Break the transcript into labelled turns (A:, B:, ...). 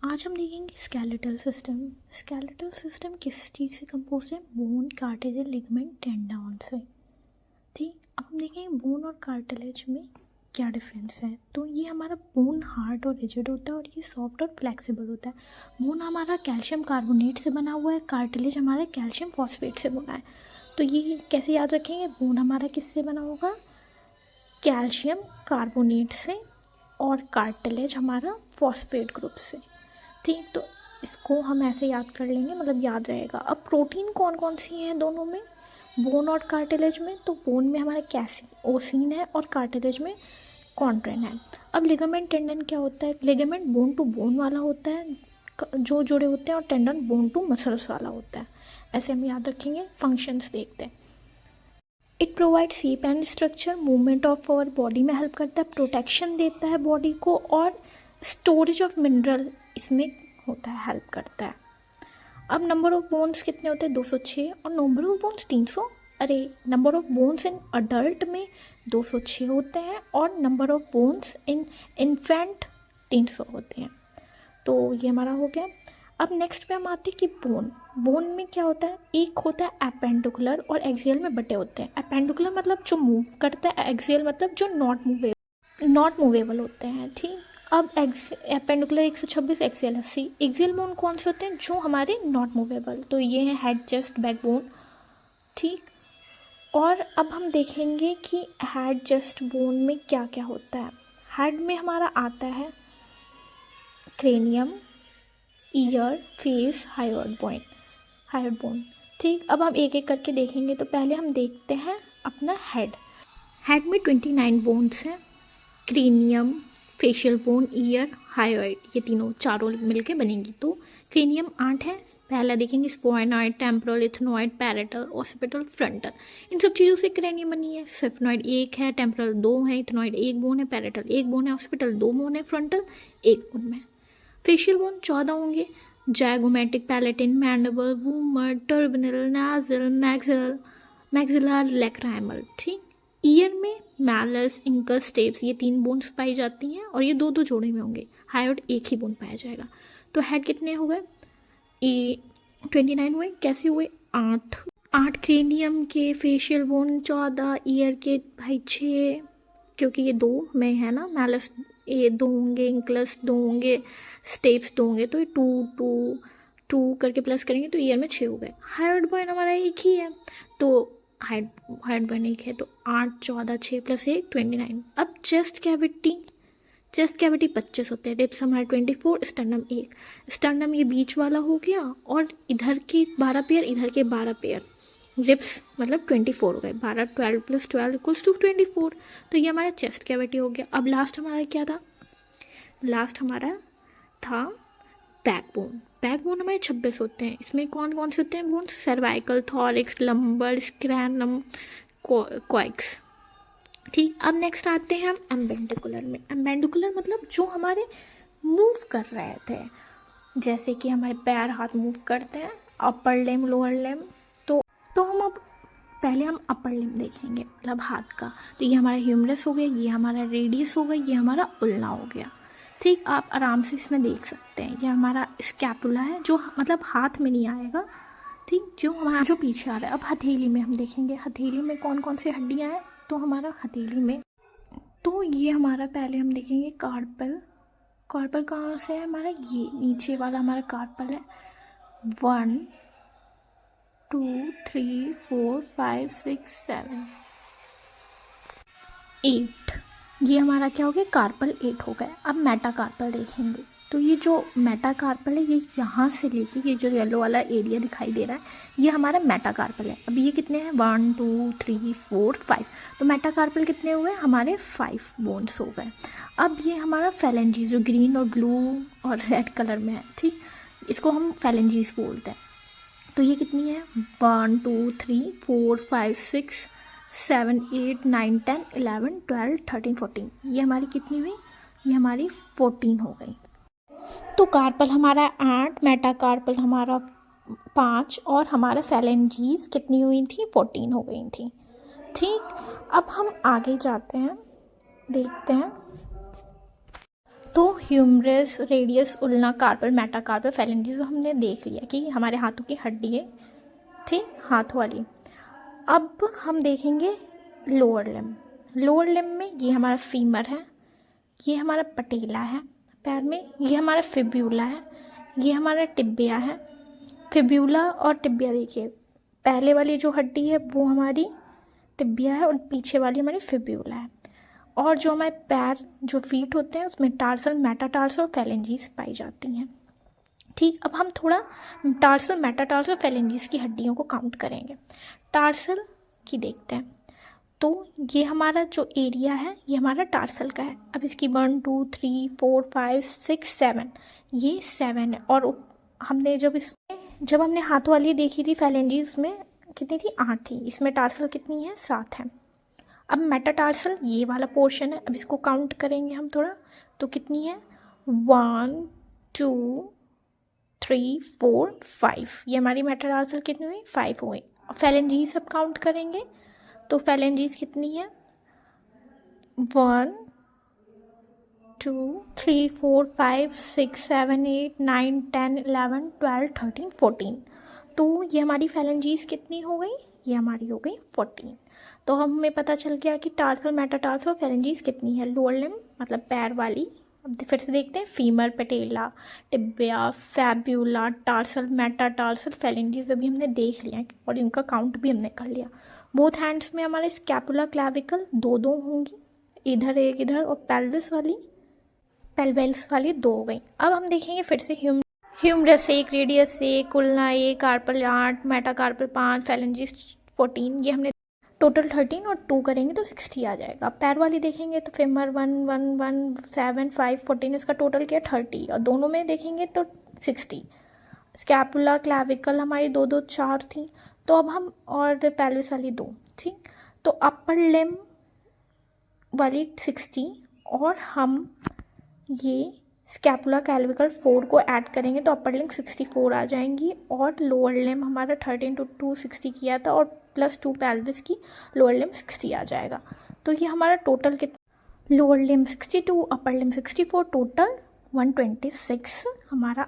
A: आज हम देखेंगे स्केलेटल सिस्टम। स्केलेटल सिस्टम किस चीज़ से कंपोज है? बोन, कार्टिलेज, लिगामेंट, टेंडन से। ठीक, अब हम देखेंगे बोन और कार्टिलेज में क्या डिफरेंस है। तो ये हमारा बोन हार्ड और रिजिड होता है और ये सॉफ्ट और फ्लेक्सिबल होता है। बोन हमारा कैल्शियम कार्बोनेट से बना हुआ है, कार्टिलेज हमारा कैल्शियम फॉस्फेट से बना है। तो ये कैसे याद रखेंगे? बोन हमारा किससे बना होगा? कैल्शियम कार्बोनेट से, और कार्टिलेज हमारा फॉस्फेट ग्रुप से। ठीक, तो इसको हम ऐसे याद कर लेंगे, मतलब याद रहेगा। अब प्रोटीन कौन कौन सी हैं दोनों में, बोन और कार्टिलेज में? तो बोन में हमारा कैसीन, ओसिन है, और कार्टिलेज में कॉन्ट्रेन है। अब लिगामेंट, टेंडन क्या होता है? लिगामेंट बोन टू बोन वाला होता है जो जुड़े होते हैं, और टेंडन बोन टू मसल्स वाला होता है। ऐसे हम याद रखेंगे। फंक्शंस देखते हैं। It provide shape and structure, movement of our body में हेल्प करता है, प्रोटेक्शन देता है बॉडी को, और स्टोरेज ऑफ मिनरल इसमें होता है, हेल्प करता है। अब नंबर ऑफ बोन्स कितने होते हैं? 206, और number of bones 300। Number of bones in adult में 206 होते हैं, और number of bones in infant 300 होते हैं। तो ये हमारा हो गया। अब नेक्स्ट पे हम आते हैं कि बोन में क्या होता है? एक होता है एपेंडिकुलर, और एक्सियल में बटे होते हैं। एपेंडिकुलर मतलब जो मूव करता है, एक्सियल मतलब जो नॉट मूवेबल होते हैं। ठीक, अब एपेंडिकुलर 126, एक्सियल 80। एक्सियल बोन कौन से होते हैं? जो हमारे नॉट मूवेबल। तो ये है हेड, चेस्ट, बैकबोन। ठीक, और अब हम देखेंगे कि हेड चेस्ट बोन में क्या क्या होता है। हेड में हमारा आता है cranium, year, face, hyoid bone. ठीक, अब हम एक एक करके देखेंगे। तो पहले हम देखते हैं अपना हेड में 29 बोन्स हैं। Cranium, facial bone, year, hyoid, ये चारों मिलके बनेंगी। तो क्रेनियम 8 है। पहला देखेंगे sphenoid, temporal, ethmoid, parietal, occipital, frontal. इन सब चीज़ों से क्रेनियम बनी है। स्फोइनॉइड 1 है, टेम्पोरल 2 है, इथेनॉइड 1 बोन है, पैरेटल 1 बोन है, ऑसिपिटल 2 बोन है, फ्रंटल 1 बोन में। फेशियल बोन 14 होंगे। जायगोमेटिक, पैलेटिन, मैंडिबल, वूमर, टर्बिनल, नाजल, मैक्सिलर, लैक्राइमल। ठीक, ईयर में मैलस, इंकस, स्टेप्स, ये 3 बोन्स पाई जाती हैं, और ये 2 जोड़े में होंगे। हायोइड 1 ही बोन पाया जाएगा। तो हेड कितने हो गए? 29 हुए। कैसे हुए? 8 क्रेनियम के, फेशियल बोन 14, ईयर के भाई 6, क्योंकि ये 2 में है ना। मैलस ये 2 होंगे, इंकलस 2 होंगे, स्टेप्स 2 होंगे। तो ये 2 करके प्लस करेंगे तो ईयर में 6 हो गए। हायोइड बोन हमारा 1 ही है, तो हाइड बोन 1 है। तो 8, 14, 6 + 1 29। अब चेस्ट कैविटी 25 होते हैं। रिब्स हमारे 24, स्टर्नम 1। स्टर्नम ये बीच वाला हो गया, और इधर के 12 पेयर, इधर के 12 पेयर। रिब्स मतलब 24 हो गए। 12, 12 + 12 = 24। तो ये हमारा चेस्ट कैविटी हो गया। अब लास्ट हमारा क्या था? लास्ट हमारा था बैकबोन हमारे 26 होते हैं। इसमें कौन कौन से होते हैं bone? Cervical, thoracic, lumbar, sacrum, coccyx. ठीक, अब नेक्स्ट आते हैं हम एम्बेंडिकुलर में। एम्बेंडिकुलर मतलब जो हमारे मूव कर रहे थे, जैसे कि हमारे पैर, हाथ मूव करते हैं, अपर लिम्ब, लोअर लिम्ब। तो हम अब पहले हम अपर लिम्ब देखेंगे, मतलब हाथ का। तो ये हमारा ह्यूमरस हो गया, ये हमारा रेडियस हो गया, ये हमारा उल्ना हो गया। ठीक, आप आराम से इसमें देख सकते हैं। ये हमारा स्कैपुला है, जो मतलब हाथ में नहीं आएगा। ठीक, जो पीछे आ रहा है। अब हथेली में हम देखेंगे, हथेली में कौन कौन सी हड्डियां हैं। तो हमारा हथेली में, तो ये हमारा पहले हम देखेंगे कार्पल कहाँ से है हमारा? ये नीचे वाला हमारा कार्पल है। 1, 2, 3, 4, 5, 6, 7, 8। ये हमारा क्या हो गया? कार्पल 8 हो गया। अब मेटाकार्पल देखेंगे। तो ये जो मेटाकार्पल है, ये यहाँ से लेके ये जो येलो वाला एरिया दिखाई दे रहा है, ये हमारा मेटाकार्पल है। अब ये कितने हैं? 1, 2, 3, 4, 5। तो मेटाकार्पल कितने हुए? हमारे 5 बोन्स हो गए। अब ये हमारा फेलेंजीज, जो ग्रीन और ब्लू और रेड कलर में है। ठीक, इसको हम फेलेंजीज बोलते हैं। तो ये कितनी है? 1, 2, 3, 4, 5, 6, 7, 8, 9, 10, 11, 12, 13, 14। ये हमारी कितनी हुई? ये हमारी 14 हो गई। तो कार्पल हमारा 8, मेटाकार्पल हमारा 5, और हमारा फेलेंजीज कितनी हुई थी? 14 हो गई थी। ठीक, अब हम आगे जाते हैं, देखते हैं। तो humerus, radius, ulna, carpal, metacarpal, phalanges हमने देख लिया कि हमारे हाथों की हड्डी है, ठीक, हाथ वाली। अब हम देखेंगे लोअर लिम्ब। लोअर लिम्ब में ये हमारा फीमर है, ये हमारा पटेला है पैर में, ये हमारा फिब्यूला है, ये हमारा टिबिया है। फिब्यूला और टिबिया देखिए, पहले वाली जो हड्डी है वो हमारी टिबिया है और पीछे वाली हमारी फिब्यूला है। और जो हमारे पैर, जो फीट होते हैं, उसमें टार्सल, मेटाटार्सल और फेलेंजीज पाई जाती हैं, ठीक। अब हम थोड़ा टार्सल, मेटाटार्सल, फेलेंजीज की हड्डियों को काउंट करेंगे। टार्सल की देखते हैं, तो ये हमारा जो एरिया है ये हमारा टार्सल का है। अब इसकी 1 2 3 4 5 6 7, ये 7 है। और हमने जब हमने हाथ वाली देखी थी फेलेंजीज में कितनी थी, 8 थी। इसमें टार्सल कितनी है, 7 है। अब मेटाटार्सल ये वाला पोर्शन है, अब इसको काउंट करेंगे हम थोड़ा, तो कितनी है, 1 2 3 4 5, ये हमारी मेटाटार्सल कितनी हुई, 5 हुई। फेलेंजीज अब काउंट करेंगे, तो फेलेंजीज कितनी है, 1 2 3 4 5 6 7 8 9 10 11 12 13 14। तो ये हमारी फेलेंजीज कितनी हो गई, ये हमारी हो गई 14। तो हमें पता चल गया कि टार्सल, मेटाटार्सल, फेलेंजीज कितनी है। लोअर लिम्ब मतलब पैर वाली, अब फिर से देखते हैं, फीमर, पटेला, टिबिया, फैब्यूला, टार्सल, मेटाटार्सल, फेलेंजीज अभी हमने देख लिया और इनका काउंट भी हमने कर लिया। बोथ हैंड्स में हमारे स्कैपुला, क्लैविकल दो होंगी, इधर एक इधर, और पेल्विस वाली 2 हो गई। अब हम देखेंगे फिर से humerus 1, radius 1, ulna 1, carpal 8, metacarpal 5, phalanges 14, ये हमने टोटल 13 और 2 करेंगे तो 60 आ जाएगा। पैर वाली देखेंगे तो फेमर 1 1 1 7 5 14, इसका टोटल क्या 30, और दोनों में देखेंगे तो 60। स्कैपुला, क्लैविकल हमारी 2 2 4 थी, तो अब हम, और पेल्विस वाली 2, ठीक। तो अपर लिम्ब वाली 60 और हम ये स्कैपुला, क्लैविकल 4 को ऐड करेंगे तो अपर लिम्ब 64 आ जाएंगी, और लोअर लिम्ब हमारा 13 to 2 60 किया था, और +2 पेल्विस की, लोअर लिम्ब 60 आ जाएगा। तो ये हमारा टोटल कितना, lower limb 62, upper limb 64, total 126 हमारा